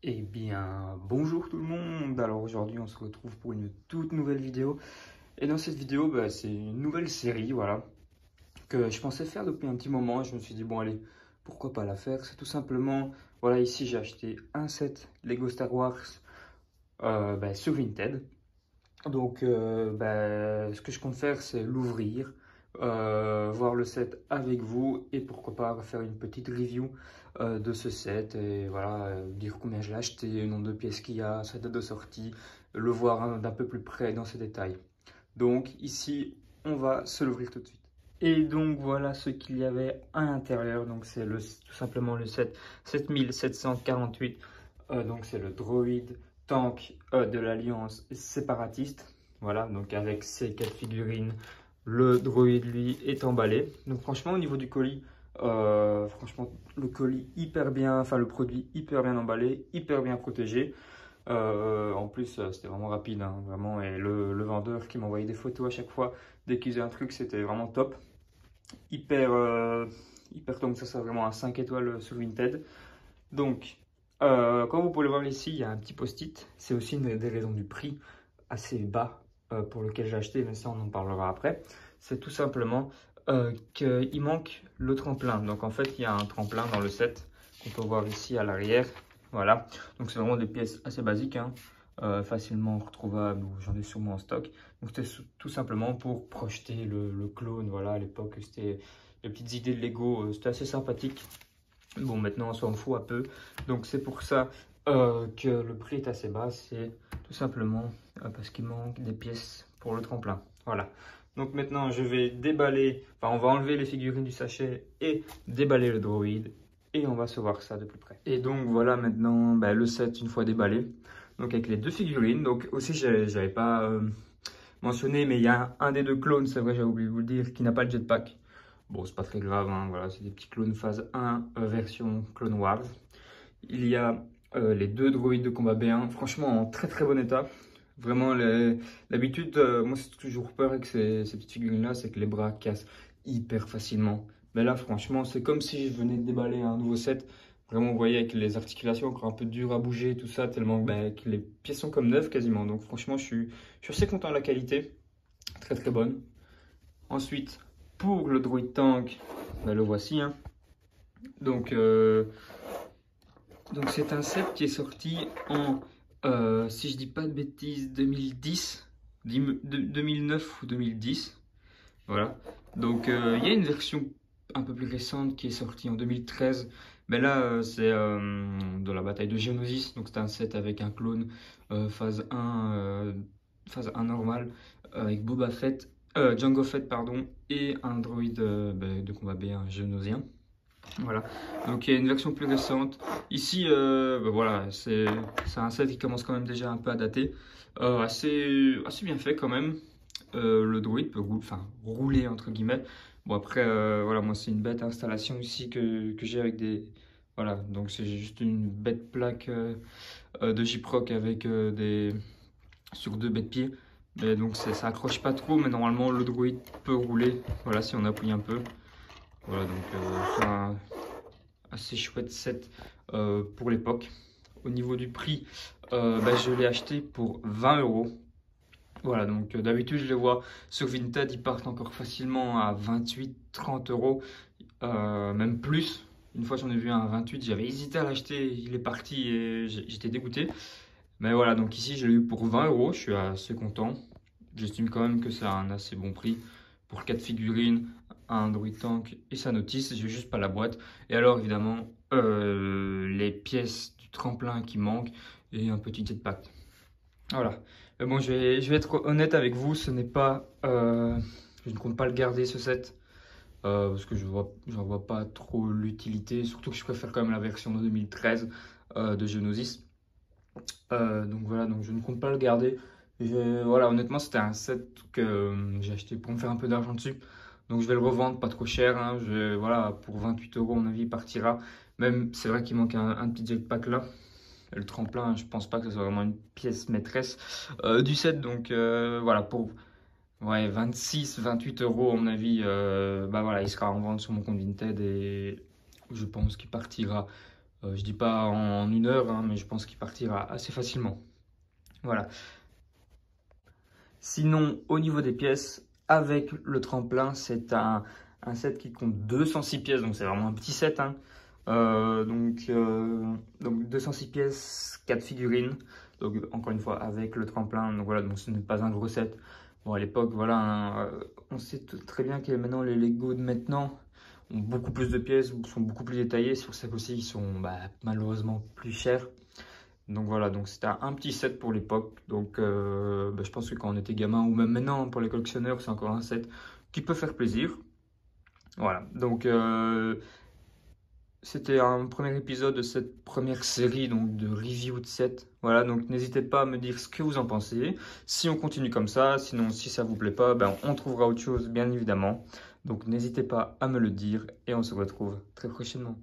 Eh bien, bonjour tout le monde. Alors aujourd'hui, on se retrouve pour une toute nouvelle vidéo. Et dans cette vidéo, c'est une nouvelle série, voilà, que je pensais faire depuis un petit moment. Et je me suis dit, bon allez, pourquoi pas la faire? C'est tout simplement, voilà, ici j'ai acheté un set Lego Star Wars sur Vinted. Donc, ce que je compte faire, c'est l'ouvrir, voir le set avec vous et pourquoi pas faire une petite review de ce set et voilà, dire combien je l'ai acheté, le nombre de pièces qu'il y a, sa date de sortie, le voir d'un peu plus près dans ses détails. Donc, ici, on va se l'ouvrir tout de suite. Et donc, voilà ce qu'il y avait à l'intérieur. Donc, c'est tout simplement le set 7748. Donc, c'est le droïde tank de l'Alliance séparatiste. Voilà, donc avec ces 4 figurines, le droïde lui est emballé. Donc franchement au niveau du colis, franchement le colis hyper bien, enfin le produit hyper bien emballé, hyper bien protégé. En plus c'était vraiment rapide, hein, vraiment. Et le vendeur qui m'envoyait des photos à chaque fois dès qu'il faisait un truc, c'était vraiment top. Hyper, hyper top, ça c'est vraiment un 5 étoiles sur Vinted. Donc comme vous pouvez le voir ici, il y a un petit post-it. C'est aussi une des raisons du prix assez bas pour lequel j'ai acheté, mais ça on en parlera après. C'est tout simplement qu'il manque le tremplin. Donc en fait, il y a un tremplin dans le set qu'on peut voir ici à l'arrière. Voilà, donc c'est vraiment des pièces assez basiques, hein, facilement retrouvables, ou j'en ai sûrement en stock. Donc c'était tout simplement pour projeter le clone. Voilà, à l'époque, c'était les petites idées de Lego, c'était assez sympathique. Bon, maintenant, on s'en fout un peu. Donc, c'est pour ça que le prix est assez bas. C'est tout simplement parce qu'il manque des pièces pour le tremplin. Voilà. Donc, maintenant, je vais déballer, enfin, on va enlever les figurines du sachet et déballer le droïde. Et on va se voir ça de plus près. Et donc, voilà maintenant le set une fois déballé. Donc, avec les deux figurines. Donc, aussi, j'avais pas mentionné, mais il y a un des deux clones, c'est vrai, j'ai oublié de vous le dire, qui n'a pas de jetpack. Bon, c'est pas très grave, hein, voilà, c'est des petits clones phase 1 version Clone Wars. Il y a les deux droïdes de combat B1, franchement en très très bon état. Vraiment, l'habitude, moi c'est toujours peur avec ces petites figurines-là, c'est que les bras cassent hyper facilement. Mais là, franchement, c'est comme si je venais de déballer un nouveau set. Vraiment, vous voyez, avec les articulations encore un peu dures à bouger, tout ça, tellement que les pièces sont comme neuves quasiment. Donc franchement, je suis assez content de la qualité, très très bonne. Ensuite, pour le droid tank, le voici, hein. Donc, c'est un set qui est sorti en, si je dis pas de bêtises, 2010, 2009 ou 2010. Voilà. Donc il y a une version un peu plus récente qui est sortie en 2013. Mais là, c'est de la bataille de Geonosis. Donc c'est un set avec un clone phase 1 normal, avec Boba Fett, Jango Fett, pardon, et un droïde de combat B1 Geonosien. Voilà, donc il y a une version plus récente. Ici, voilà, c'est un set qui commence quand même déjà un peu à dater. Assez bien fait quand même. Le droïde peut rouler entre guillemets. Bon après, voilà, moi c'est une bête installation ici que j'ai avec des... Voilà, donc c'est juste une bête plaque de Gyproc avec sur deux bêtes pieds. Mais donc ça accroche pas trop, mais normalement le droïde peut rouler. Voilà, si on appuie un peu. Voilà, donc c'est un assez chouette set pour l'époque. Au niveau du prix, je l'ai acheté pour 20 euros. Voilà, donc d'habitude je les vois sur Vinted, ils partent encore facilement à 28-30 euros, même plus. Une fois j'en ai vu un à 28, j'avais hésité à l'acheter, il est parti et j'étais dégoûté. Mais voilà, donc ici je l'ai eu pour 20 euros, je suis assez content. J'estime quand même que c'est un assez bon prix pour 4 figurines, un droid tank et sa notice. J'ai juste pas la boîte. Et alors évidemment les pièces du tremplin qui manquent et un petit jetpack. Voilà. Mais bon, je vais être honnête avec vous, ce n'est pas, je ne compte pas le garder ce set parce que j'en vois pas trop l'utilité. Surtout que je préfère quand même la version de 2013 de Geonosis. Donc voilà, donc je ne compte pas le garder. Voilà, honnêtement, c'était un set que j'ai acheté pour me faire un peu d'argent dessus. Donc je vais le revendre pas trop cher, hein. Voilà, pour 28 euros, à mon avis, il partira. Même, c'est vrai qu'il manque un petit jetpack là. Le tremplin, je pense pas que ce soit vraiment une pièce maîtresse du set. Donc voilà, pour 26-28 euros, à mon avis, voilà, il sera en vente sur mon compte Vinted et je pense qu'il partira Je dis pas en 1 heure, hein, mais je pense qu'il partira assez facilement. Voilà. Sinon, au niveau des pièces, avec le tremplin, c'est un set qui compte 206 pièces, donc c'est vraiment un petit set, hein. Donc 206 pièces, 4 figurines, donc encore une fois avec le tremplin, donc voilà, donc ce n'est pas un gros set. Bon, à l'époque, voilà, hein, on sait très bien que maintenant les Lego de maintenant ont beaucoup plus de pièces, sont beaucoup plus détaillés, c'est pour ça qu'aussi ils sont malheureusement plus chers. Donc voilà, donc c'était un petit set pour l'époque. Donc je pense que quand on était gamin, ou même maintenant pour les collectionneurs, c'est encore un set qui peut faire plaisir. Voilà, donc c'était un premier épisode de cette première série donc de review de set. Voilà, donc n'hésitez pas à me dire ce que vous en pensez. Si on continue comme ça, sinon si ça vous plaît pas, on trouvera autre chose bien évidemment. Donc n'hésitez pas à me le dire et on se retrouve très prochainement.